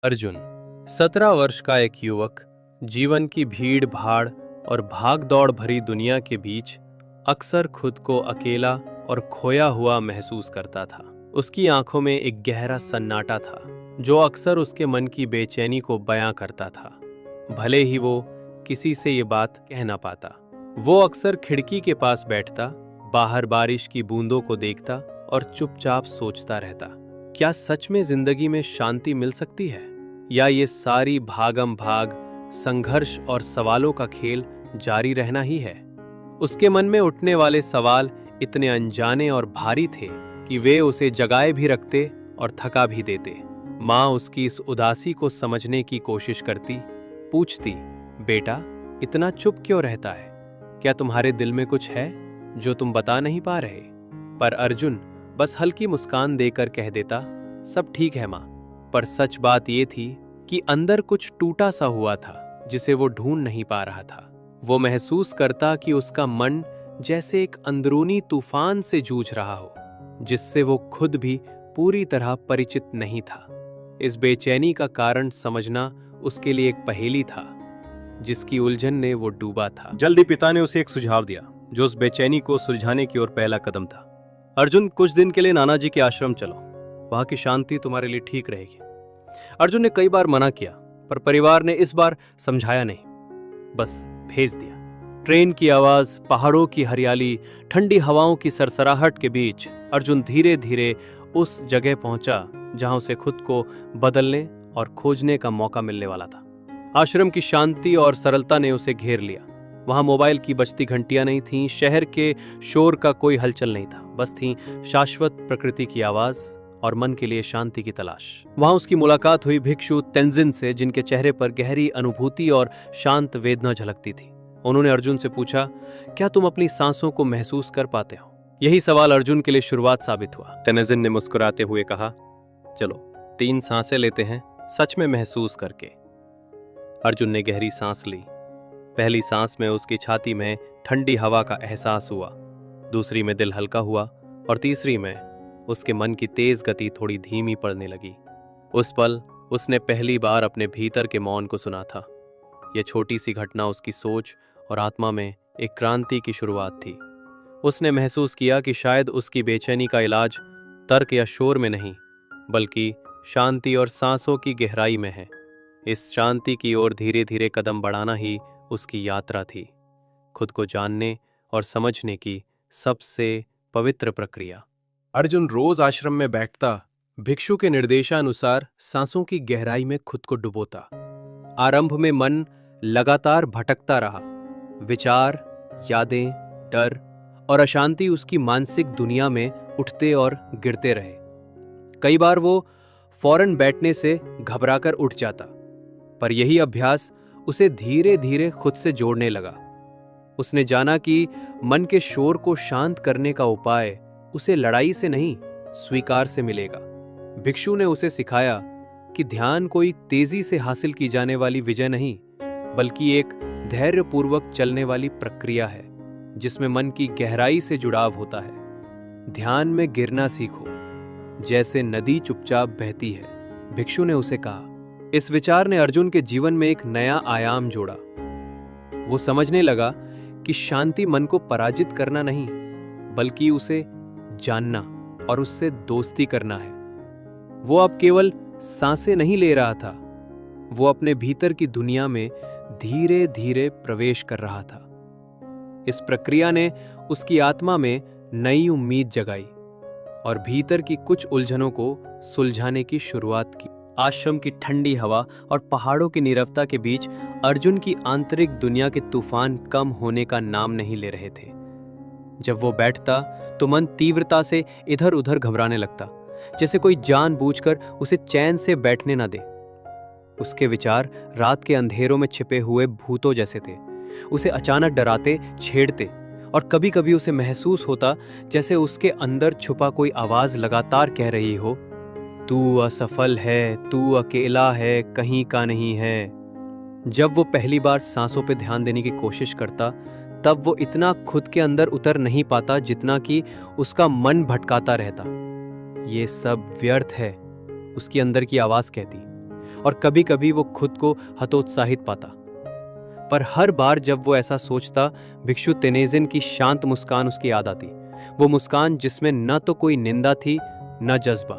अर्जुन 17 वर्ष का एक युवक जीवन की भीड़ भाड़ और भाग दौड़ भरी दुनिया के बीच अक्सर खुद को अकेला और खोया हुआ महसूस करता था। उसकी आंखों में एक गहरा सन्नाटा था जो अक्सर उसके मन की बेचैनी को बयां करता था, भले ही वो किसी से ये बात कह ना पाता। वो अक्सर खिड़की के पास बैठता, बाहर बारिश की बूंदों को देखता और चुपचाप सोचता रहता, क्या सच में जिंदगी में शांति मिल सकती है, या ये सारी भागम भाग, संघर्ष और सवालों का खेल जारी रहना ही है। उसके मन में उठने वाले सवाल इतने अनजाने और भारी थे कि वे उसे जगाए भी रखते और थका भी देते। माँ उसकी इस उदासी को समझने की कोशिश करती, पूछती, बेटा इतना चुप क्यों रहता है, क्या तुम्हारे दिल में कुछ है जो तुम बता नहीं पा रहे? पर अर्जुन बस हल्की मुस्कान देकर कह देता, सब ठीक है माँ। पर सच बात ये थी कि अंदर कुछ टूटा सा हुआ था जिसे वो ढूंढ नहीं पा रहा था। वो महसूस करता कि उसका मन जैसे एक अंदरूनी तूफान से जूझ रहा हो, जिससे वो खुद भी पूरी तरह परिचित नहीं था। इस बेचैनी का कारण समझना उसके लिए एक पहेली था जिसकी उलझन ने वो डूबा था। जल्दी पिता ने उसे एक सुझाव दिया जो उस बेचैनी को सुलझाने की ओर पहला कदम था। अर्जुन, कुछ दिन के लिए नाना जी के आश्रम चलो, वहां की शांति तुम्हारे लिए ठीक रहेगी। अर्जुन ने कई बार मना किया, पर परिवार ने इस बार समझाया नहीं, बस भेज दिया। ट्रेन की आवाज, पहाड़ों की हरियाली, ठंडी हवाओं की सरसराहट के बीच अर्जुन धीरे धीरे उस जगह पहुंचा जहां उसे खुद को बदलने और खोजने का मौका मिलने वाला था। आश्रम की शांति और सरलता ने उसे घेर लिया। वहां मोबाइल की बजती घंटियां नहीं थीं, शहर के शोर का कोई हलचल नहीं था, बस थी शाश्वत प्रकृति की आवाज और मन के लिए शांति की तलाश। वहां उसकी मुलाकात हुई भिक्षु तेंजिन से, जिनके चेहरे पर गहरी अनुभूति और शांत वेदना झलकती थी। उन्होंने अर्जुन से पूछा, क्या तुम अपनी सांसों को महसूस कर पाते हो? यही सवाल अर्जुन के लिए शुरुआत साबित हुआ। तेंजिन ने मुस्कुराते हुए कहा, चलो 3 सांसें लेते हैं, सच में महसूस करके। अर्जुन ने गहरी सांस ली। पहली सांस में उसकी छाती में ठंडी हवा का एहसास हुआ, दूसरी में दिल हल्का हुआ और तीसरी में उसके मन की तेज गति थोड़ी धीमी पड़ने लगी। उस पल उसने पहली बार अपने भीतर के मौन को सुना था। यह छोटी सी घटना उसकी सोच और आत्मा में एक क्रांति की शुरुआत थी। उसने महसूस किया कि शायद उसकी बेचैनी का इलाज तर्क या शोर में नहीं, बल्कि शांति और सांसों की गहराई में है। इस शांति की ओर धीरे धीरे कदम बढ़ाना ही उसकी यात्रा थी, खुद को जानने और समझने की सबसे पवित्र प्रक्रिया। अर्जुन रोज आश्रम में बैठता, भिक्षु के निर्देशानुसार सांसों की गहराई में खुद को डुबोता। आरंभ में मन लगातार भटकता रहा, विचार, यादें, डर और अशांति उसकी मानसिक दुनिया में उठते और गिरते रहे। कई बार वो फौरन बैठने से घबराकर उठ जाता, पर यही अभ्यास उसे धीरे धीरे खुद से जोड़ने लगा। उसने जाना कि मन के शोर को शांत करने का उपाय उसे लड़ाई से नहीं, स्वीकार से मिलेगा। भिक्षु ने उसे सिखाया कि ध्यान कोई तेजी से हासिल की जाने वाली विजय नहीं, बल्कि एक धैर्यपूर्वक चलने वाली प्रक्रिया है जिसमें मन की गहराई से जुड़ाव होता है। ध्यान में गिरना सीखो, जैसे नदी चुपचाप बहती है, भिक्षु ने उसे कहा। इस विचार ने अर्जुन के जीवन में एक नया आयाम जोड़ा। वो समझने लगा कि शांति मन को पराजित करना नहीं, बल्कि उसे जानना और उससे दोस्ती करना है। वो अब केवल सांसें नहीं ले रहा था, वो अपने भीतर की दुनिया में धीरे धीरे प्रवेश कर रहा था। इस प्रक्रिया ने उसकी आत्मा में नई उम्मीद जगाई और भीतर की कुछ उलझनों को सुलझाने की शुरुआत की। आश्रम की ठंडी हवा और पहाड़ों की नीरवता के बीच अर्जुन की आंतरिक दुनिया के तूफान कम होने का नाम नहीं ले रहे थे। जब वो बैठता तो मन तीव्रता से इधर उधर घबराने लगता, जैसे कोई जानबूझकर उसे चैन से बैठने ना दे। उसके विचार रात के अंधेरों में छिपे हुए भूतों जैसे थे, उसे अचानक डराते, छेड़ते, और कभी कभी उसे महसूस होता जैसे उसके अंदर छुपा कोई आवाज लगातार कह रही हो, तू असफल है, तू अकेला है, कहीं का नहीं है। जब वो पहली बार सांसों पे ध्यान देने की कोशिश करता, तब वो इतना खुद के अंदर उतर नहीं पाता जितना कि उसका मन भटकाता रहता। ये सब व्यर्थ है, उसकी अंदर की आवाज कहती, और कभी कभी वो खुद को हतोत्साहित पाता। पर हर बार जब वो ऐसा सोचता, भिक्षु तेनेजिन की शांत मुस्कान उसकी याद आती। वो मुस्कान जिसमें न तो कोई निंदा थी न जज्बा,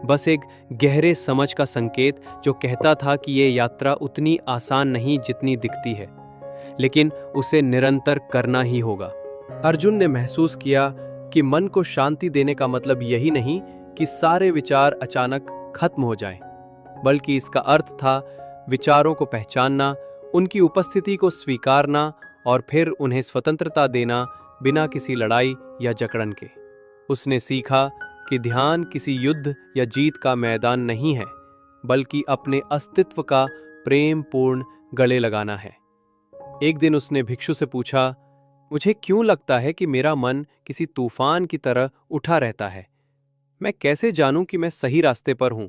बस एक गहरे समझ का संकेत जो कहता था कि ये यात्रा उतनी आसान नहीं जितनी दिखती है, लेकिन उसे निरंतर करना ही होगा। अर्जुन ने महसूस किया कि मन को शांति देने का मतलब यही नहीं कि सारे विचार अचानक खत्म हो जाएं, बल्कि इसका अर्थ था विचारों को पहचानना, उनकी उपस्थिति को स्वीकारना और फिर उन्हें स्वतंत्रता देना बिना किसी लड़ाई या जकड़न के। उसने सीखा कि ध्यान किसी युद्ध या जीत का मैदान नहीं है, बल्कि अपने अस्तित्व का प्रेम पूर्ण गले लगाना है। एक दिन उसने भिक्षु से पूछा, मुझे क्यों लगता है कि मेरा मन किसी तूफान की तरह उठा रहता है? मैं कैसे जानूं कि मैं सही रास्ते पर हूं?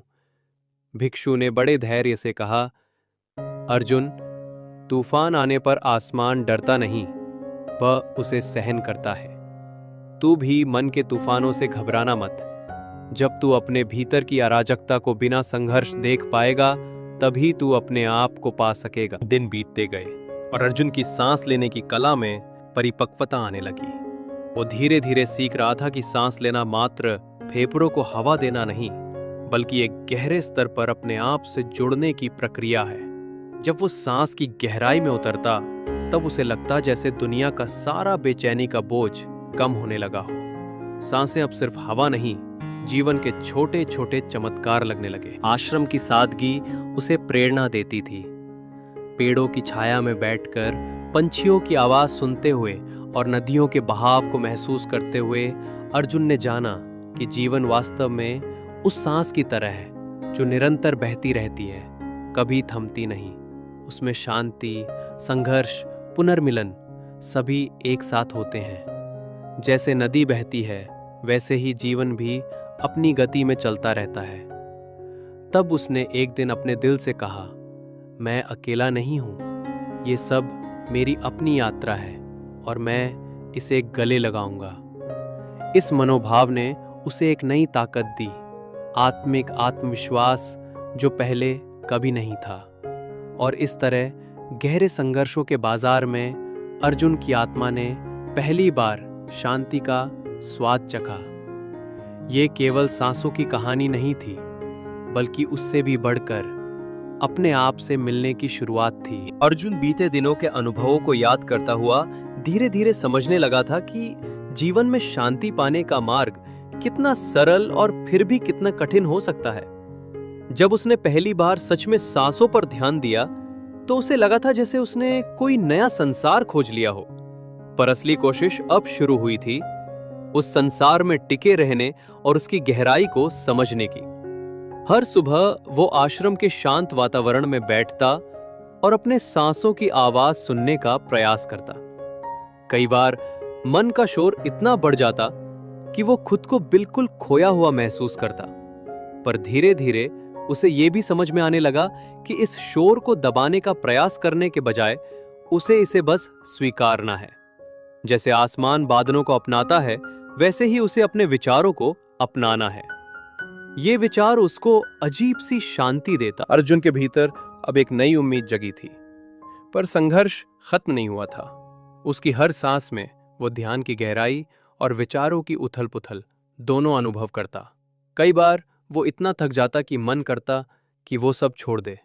भिक्षु ने बड़े धैर्य से कहा, अर्जुन, तूफान आने पर आसमान डरता नहीं, वह उसे सहन करता है। तू भी मन के तूफानों से घबराना मत। जब तू अपने भीतर की अराजकता को बिना संघर्ष देख पाएगा, तभी तू अपने आप को पा सकेगा। दिन बीतते गए और अर्जुन की सांस लेने की कला में परिपक्वता आने लगी। वो धीरे धीरे सीख रहा था कि सांस लेना मात्र फेफड़ों को हवा देना नहीं, बल्कि एक गहरे स्तर पर अपने आप से जुड़ने की प्रक्रिया है। जब वो सांस की गहराई में उतरता, तब उसे लगता जैसे दुनिया का सारा बेचैनी का बोझ कम होने लगा हो। सांसें अब सिर्फ हवा नहीं, जीवन के छोटे छोटे चमत्कार लगने लगे। आश्रम की सादगी उसे प्रेरणा देती थी। पेड़ों की छाया में बैठकर पंछियों की आवाज सुनते हुए और नदियों के बहाव को महसूस करते हुए अर्जुन ने जाना कि जीवन वास्तव में उस सांस की तरह है जो निरंतर बहती रहती है, कभी थमती नहीं। उसमें शांति, संघर्ष, पुनर्मिलन सभी एक साथ होते हैं। जैसे नदी बहती है, वैसे ही जीवन भी अपनी गति में चलता रहता है। तब उसने एक दिन अपने दिल से कहा, मैं अकेला नहीं हूं, ये सब मेरी अपनी यात्रा है और मैं इसे गले लगाऊंगा। इस मनोभाव ने उसे एक नई ताकत दी, आत्मिक आत्मविश्वास जो पहले कभी नहीं था। और इस तरह गहरे संघर्षों के बाजार में अर्जुन की आत्मा ने पहली बार शांति का स्वाद चखा। ये केवल सांसों की कहानी नहीं थी, बल्कि उससे भी बढ़कर अपने आप से मिलने की शुरुआत थी। अर्जुन बीते दिनों के अनुभवों को याद करता हुआ धीरे धीरे समझने लगा था कि जीवन में शांति पाने का मार्ग कितना सरल और फिर भी कितना कठिन हो सकता है। जब उसने पहली बार सच में सांसों पर ध्यान दिया, तो उसे लगा था जैसे उसने कोई नया संसार खोज लिया हो। पर असली कोशिश अब शुरू हुई थी, उस संसार में टिके रहने और उसकी गहराई को समझने की। हर सुबह वो आश्रम के शांत वातावरण में बैठता और अपने सांसों की आवाज सुनने का प्रयास करता। कई बार मन का शोर इतना बढ़ जाता कि वो खुद को बिल्कुल खोया हुआ महसूस करता, पर धीरे धीरे उसे ये भी समझ में आने लगा कि इस शोर को दबाने का प्रयास करने के बजाय उसे इसे बस स्वीकारना है। जैसे आसमान बादलों को अपनाता है, वैसे ही उसे अपने विचारों को अपनाना है। ये विचार उसको अजीब सी शांति देता। अर्जुन के भीतर अब एक नई उम्मीद जगी थी, पर संघर्ष खत्म नहीं हुआ था। उसकी हर सांस में वो ध्यान की गहराई और विचारों की उथल पुथल दोनों अनुभव करता। कई बार वो इतना थक जाता कि मन करता कि वो सब छोड़ दे,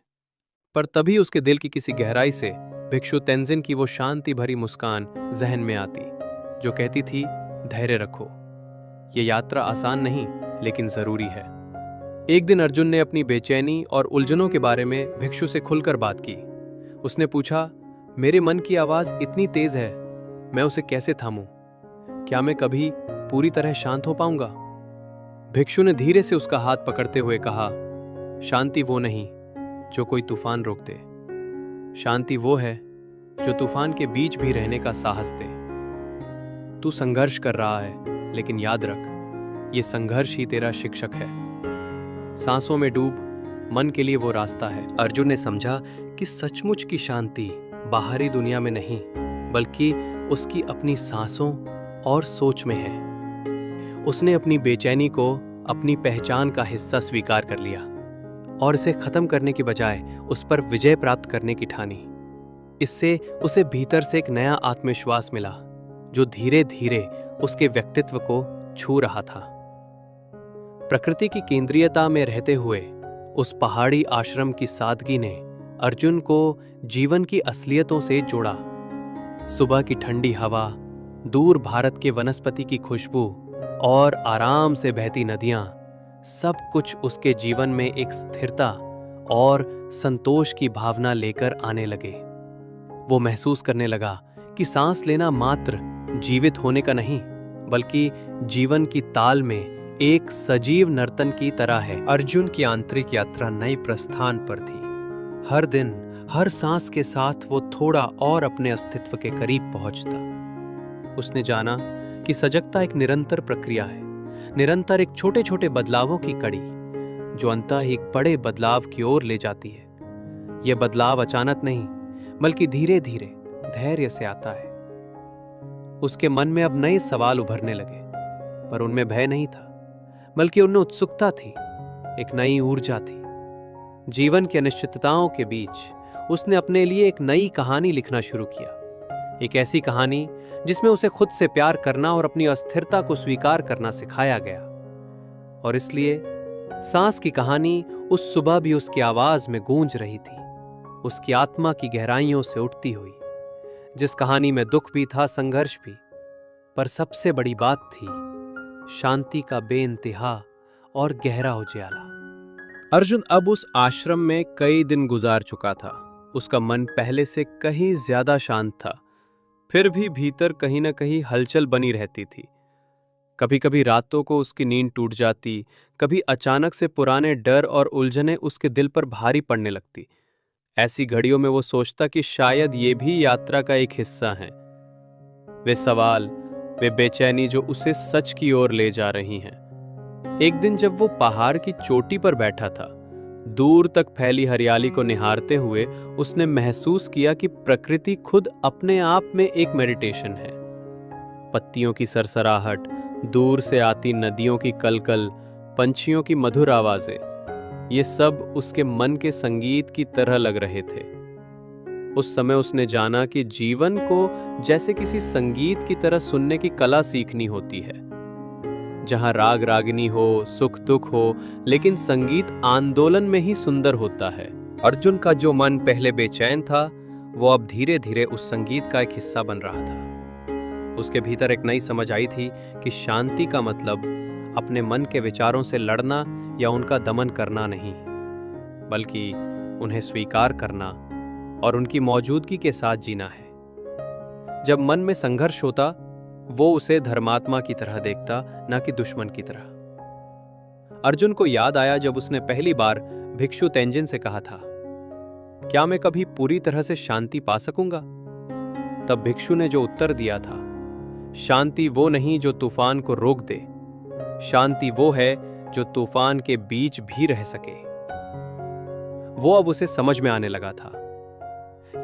पर तभी उसके दिल की किसी गहराई से भिक्षु तेंजिन की वो शांति भरी मुस्कान जहन में आती, जो कहती थी, धैर्य रखो, ये यात्रा आसान नहीं लेकिन जरूरी है। एक दिन अर्जुन ने अपनी बेचैनी और उलझनों के बारे में भिक्षु से खुलकर बात की। उसने पूछा, मेरे मन की आवाज इतनी तेज है, मैं उसे कैसे थामूं? क्या मैं कभी पूरी तरह शांत हो पाऊंगा? भिक्षु ने धीरे से उसका हाथ पकड़ते हुए कहा, शांति वो नहीं जो कोई तूफान रोक दे, शांति वो है जो तूफान के बीच भी रहने का साहस दे। तू संघर्ष कर रहा है, लेकिन याद रख, ये संघर्ष ही तेरा शिक्षक है। सांसों में डूब, मन के लिए वो रास्ता है। अर्जुन ने समझा कि सचमुच की शांति बाहरी दुनिया में नहीं, बल्कि उसकी अपनी सांसों और सोच में है। उसने अपनी बेचैनी को अपनी पहचान का हिस्सा स्वीकार कर लिया। और इसे खत्म करने की बजाय उस पर विजय प्राप्त करने की ठानी। इससे उसे भीतर से एक नया आत्मविश्वास मिला जो धीरे धीरे उसके व्यक्तित्व को छू रहा था। प्रकृति की केंद्रीयता में रहते हुए उस पहाड़ी आश्रम की सादगी ने अर्जुन को जीवन की असलियतों से जोड़ा। सुबह की ठंडी हवा, दूर भारत के वनस्पति की खुशबू और आराम से बहती नदियां, सब कुछ उसके जीवन में एक स्थिरता और संतोष की भावना लेकर आने लगे। वो महसूस करने लगा कि सांस लेना मात्र जीवित होने का नहीं, बल्कि जीवन की ताल में एक सजीव नर्तन की तरह है। अर्जुन की आंतरिक यात्रा नई प्रस्थान पर थी। हर दिन, हर सांस के साथ वो थोड़ा और अपने अस्तित्व के करीब पहुंचता। उसने जाना कि सजगता एक निरंतर प्रक्रिया है, निरंतर एक छोटे छोटे बदलावों की कड़ी जो अंततः एक बड़े बदलाव की ओर ले जाती है। यह बदलाव अचानक नहीं, बल्कि धीरे धीरे धैर्य से आता है। उसके मन में अब नए सवाल उभरने लगे, पर उनमें भय नहीं था, बल्कि उनमें उत्सुकता थी, एक नई ऊर्जा थी। जीवन की अनिश्चितताओं के बीच उसने अपने लिए एक नई कहानी लिखना शुरू किया, एक ऐसी कहानी जिसमें उसे खुद से प्यार करना और अपनी अस्थिरता को स्वीकार करना सिखाया गया। और इसलिए सांस की कहानी उस सुबह भी उसकी आवाज में गूंज रही थी, उसकी आत्मा की गहराइयों से उठती हुई, जिस कहानी में दुख भी था, संघर्ष भी, पर सबसे बड़ी बात थी शांति का बेइंतहा और गहरा उजाला। अर्जुन अब उस आश्रम में कई दिन गुजार चुका था। उसका मन पहले से कहीं ज्यादा शांत था, फिर भी भीतर कहीं न कहीं हलचल बनी रहती थी। कभी कभी रातों को उसकी नींद टूट जाती, कभी अचानक से पुराने डर और उलझनें उसके दिल पर भारी पड़ने लगती। ऐसी घड़ियों में वो सोचता कि शायद ये भी यात्रा का एक हिस्सा है। वे सवाल, वे बेचैनी जो उसे सच की ओर ले जा रही हैं। एक दिन जब वो पहाड़ की चोटी पर बैठा था, दूर तक फैली हरियाली को निहारते हुए उसने महसूस किया कि प्रकृति खुद अपने आप में एक मेडिटेशन है। पत्तियों की सरसराहट, दूर से आती नदियों की कलकल, पंछियों की मधुर आवाजें, ये सब उसके मन के संगीत की तरह लग रहे थे। उस समय उसने जाना कि जीवन को जैसे किसी संगीत की तरह सुनने की कला सीखनी होती है, जहां राग रागिनी हो, सुख दुख हो, लेकिन संगीत आंदोलन में ही सुंदर होता है। अर्जुन का जो मन पहले बेचैन था, वो अब धीरे धीरे उस संगीत का एक हिस्सा बन रहा था। उसके भीतर एक नई समझ आई थी कि शांति का मतलब अपने मन के विचारों से लड़ना या उनका दमन करना नहीं, बल्कि उन्हें स्वीकार करना और उनकी मौजूदगी के साथ जीना है। जब मन में संघर्ष होता, वो उसे धर्मात्मा की तरह देखता, ना कि दुश्मन की तरह। अर्जुन को याद आया जब उसने पहली बार भिक्षु तेंजिन से कहा था, क्या मैं कभी पूरी तरह से शांति पा सकूंगा? तब भिक्षु ने जो उत्तर दिया था, शांति वो नहीं जो तूफान को रोक दे, शांति वो है जो तूफान के बीच भी रह सके। वो अब उसे समझ में आने लगा था।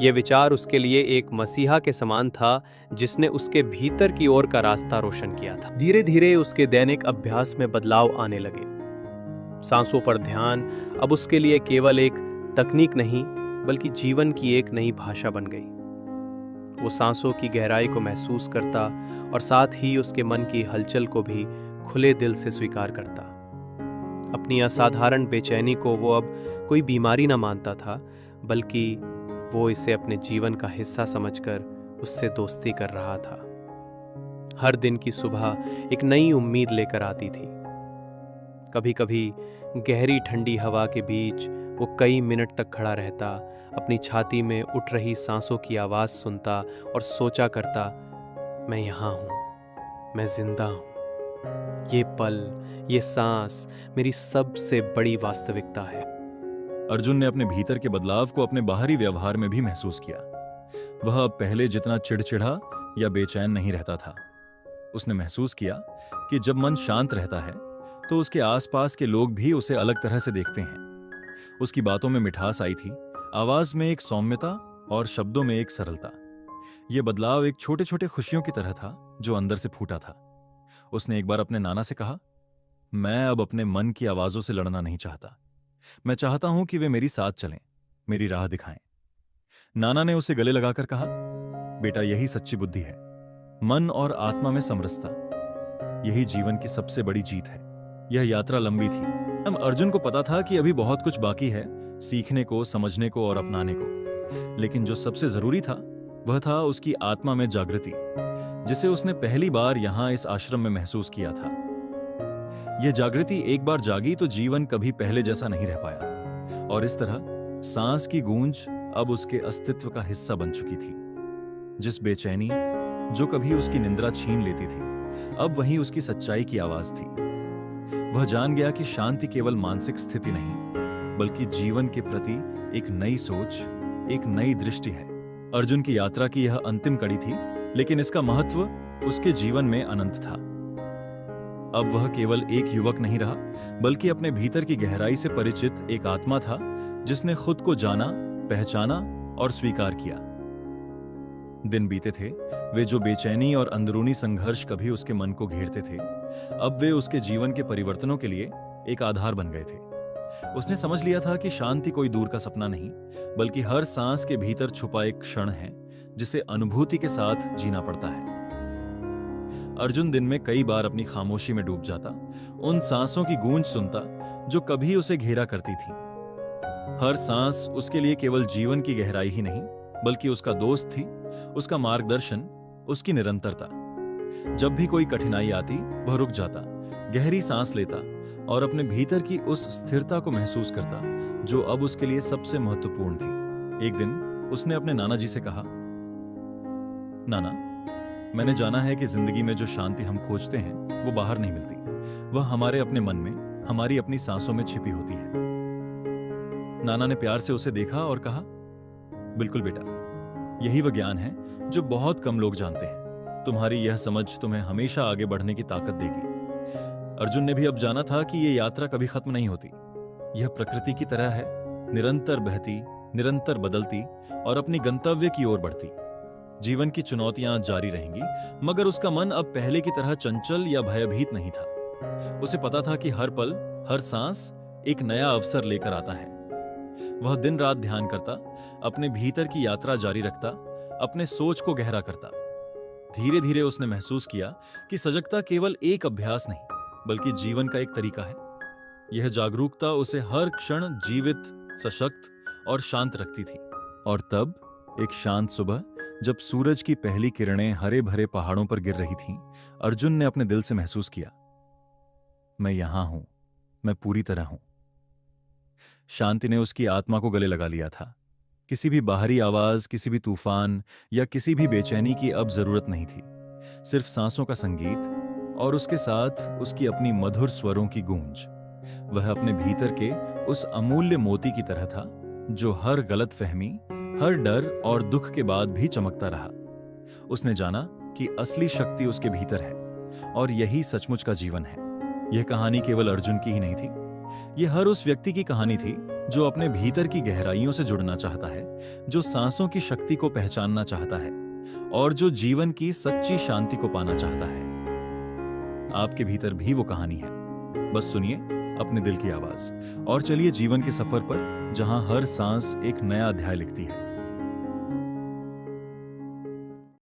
यह विचार उसके लिए एक मसीहा के समान था, जिसने उसके भीतर की ओर का रास्ता रोशन किया था। धीरे धीरे उसके दैनिक अभ्यास में बदलाव आने लगे। सांसों पर ध्यान अब उसके लिए केवल एक तकनीक नहीं, बल्कि जीवन की एक नई भाषा बन गई। वो सांसों की गहराई को महसूस करता और साथ ही उसके मन की हलचल को भी खुले दिल से स्वीकार करता। अपनी असाधारण बेचैनी को वो अब कोई बीमारी न मानता था, बल्कि वो इसे अपने जीवन का हिस्सा समझकर उससे दोस्ती कर रहा था। हर दिन की सुबह एक नई उम्मीद लेकर आती थी। कभी कभी गहरी ठंडी हवा के बीच वो कई मिनट तक खड़ा रहता, अपनी छाती में उठ रही सांसों की आवाज सुनता और सोचा करता, मैं यहाँ हूँ, मैं जिंदा हूँ, ये पल, ये सांस मेरी सबसे बड़ी वास्तविकता है। अर्जुन ने अपने भीतर के बदलाव को अपने बाहरी व्यवहार में भी महसूस किया। वह अब पहले जितना चिड़चिड़ा या बेचैन नहीं रहता था। उसने महसूस किया कि जब मन शांत रहता है तो उसके आसपास के लोग भी उसे अलग तरह से देखते हैं। उसकी बातों में मिठास आई थी, आवाज में एक सौम्यता और शब्दों में एक सरलता। यह बदलाव एक छोटे छोटे खुशियों की तरह था जो अंदर से फूटा था। उसने एक बार अपने नाना से कहा, मैं अब अपने मन की आवाजों से लड़ना नहीं चाहता। मैं चाहता हूं कि वे मेरी साथ चलें, मेरी राह दिखाएं। नाना ने उसे गले लगाकर कहा, बेटा, यही सच्ची बुद्धि है। मन और आत्मा में समरसता, यही जीवन की सबसे बड़ी जीत है। यह यात्रा लंबी थी। अब अर्जुन को पता था कि अभी बहुत कुछ बाकी है, सीखने को, समझने को और अपनाने को। लेकिन जो सबसे जरूरी था वह था उसकी आत्मा में जागृति, जिसे उसने पहली बार यहां इस आश्रम में महसूस किया था। यह जागृति एक बार जागी तो जीवन कभी पहले जैसा नहीं रह पाया, और इस तरह सांस की गूंज अब उसके अस्तित्व का हिस्सा बन चुकी थी। जिस बेचैनी जो कभी उसकी निंद्रा छीन लेती थी, अब वही उसकी सच्चाई की आवाज थी। वह जान गया कि शांति केवल मानसिक स्थिति नहीं, बल्कि जीवन के प्रति एक नई सोच, एक नई दृष्टि है। अर्जुन की यात्रा की यह अंतिम कड़ी थी, लेकिन इसका महत्व उसके जीवन में अनंत था। अब वह केवल एक युवक नहीं रहा, बल्कि अपने भीतर की गहराई से परिचित एक आत्मा था, जिसने खुद को जाना, पहचाना और स्वीकार किया। दिन बीते थे, वे जो बेचैनी और अंदरूनी संघर्ष कभी उसके मन को घेरते थे, अब वे उसके जीवन के परिवर्तनों के लिए एक आधार बन गए थे। उसने समझ लिया था कि शांति कोई दूर का सपना नहीं, बल्कि हर सांस के भीतर छुपा एक क्षण है, जिसे अनुभूति के साथ जीना पड़ता है। अर्जुन दिन में कई बार अपनी खामोशी में डूब जाता, उन सांसों की गूंज सुनता जो कभी उसे घेरा करती थी। हर सांस उसके लिए केवल जीवन की गहराई ही नहीं, बल्कि उसका दोस्त थी, उसका मार्गदर्शन, उसकी निरंतरता। जब भी कोई कठिनाई आती, वह रुक जाता, गहरी सांस लेता और अपने भीतर की उस स्थिरता को महसूस करता, जो अब उसके लिए सबसे महत्वपूर्ण थी। एक दिन उसने अपने नाना जी से कहा, नाना, मैंने जाना है कि जिंदगी में जो शांति हम खोजते हैं वो बाहर नहीं मिलती, वह हमारे अपने मन में, हमारी अपनी सांसों में छिपी होती है। नाना ने प्यार से उसे देखा और कहा, बिल्कुल बेटा, यही वह ज्ञान है जो बहुत कम लोग जानते हैं। तुम्हारी यह समझ तुम्हें हमेशा आगे बढ़ने की ताकत देगी। अर्जुन ने भी अब जाना था कि यह यात्रा कभी खत्म नहीं होती। यह प्रकृति की तरह है, निरंतर बहती, निरंतर बदलती और अपनी गंतव्य की ओर बढ़ती। जीवन की चुनौतियां जारी रहेंगी, मगर उसका मन अब पहले की तरह चंचल या भयभीत नहीं था। उसे पता था कि हर पल, हर सांस एक नया अवसर लेकर आता है। वह दिन रात ध्यान करता, अपने भीतर की यात्रा जारी रखता, अपने सोच को गहरा करता। धीरे धीरे उसने महसूस किया कि सजगता केवल एक अभ्यास नहीं, बल्कि जीवन का एक तरीका है। यह जागरूकता उसे हर क्षण जीवित, सशक्त और शांत रखती थी। और तब एक शांत सुबह, जब सूरज की पहली किरणें हरे भरे पहाड़ों पर गिर रही थीं, अर्जुन ने अपने दिल से महसूस किया, मैं यहां हूं, मैं पूरी तरह हूं। शांति ने उसकी आत्मा को गले लगा लिया था। किसी भी बाहरी आवाज, किसी भी तूफान या किसी भी बेचैनी की अब जरूरत नहीं थी। सिर्फ सांसों का संगीत और उसके साथ उसकी अपनी मधुर स्वरों की गूंज। वह अपने भीतर के उस अमूल्य मोती की तरह था, जो हर गलतफहमी, हर डर और दुख के बाद भी चमकता रहा। उसने जाना कि असली शक्ति उसके भीतर है, और यही सचमुच का जीवन है। यह कहानी केवल अर्जुन की ही नहीं थी, यह हर उस व्यक्ति की कहानी थी जो अपने भीतर की गहराइयों से जुड़ना चाहता है, जो सांसों की शक्ति को पहचानना चाहता है और जो जीवन की सच्ची शांति को पाना चाहता है। आपके भीतर भी वो कहानी है। बस सुनिए अपने दिल की आवाज और चलिए जीवन के सफर पर, जहां हर सांस एक नया अध्याय लिखती है।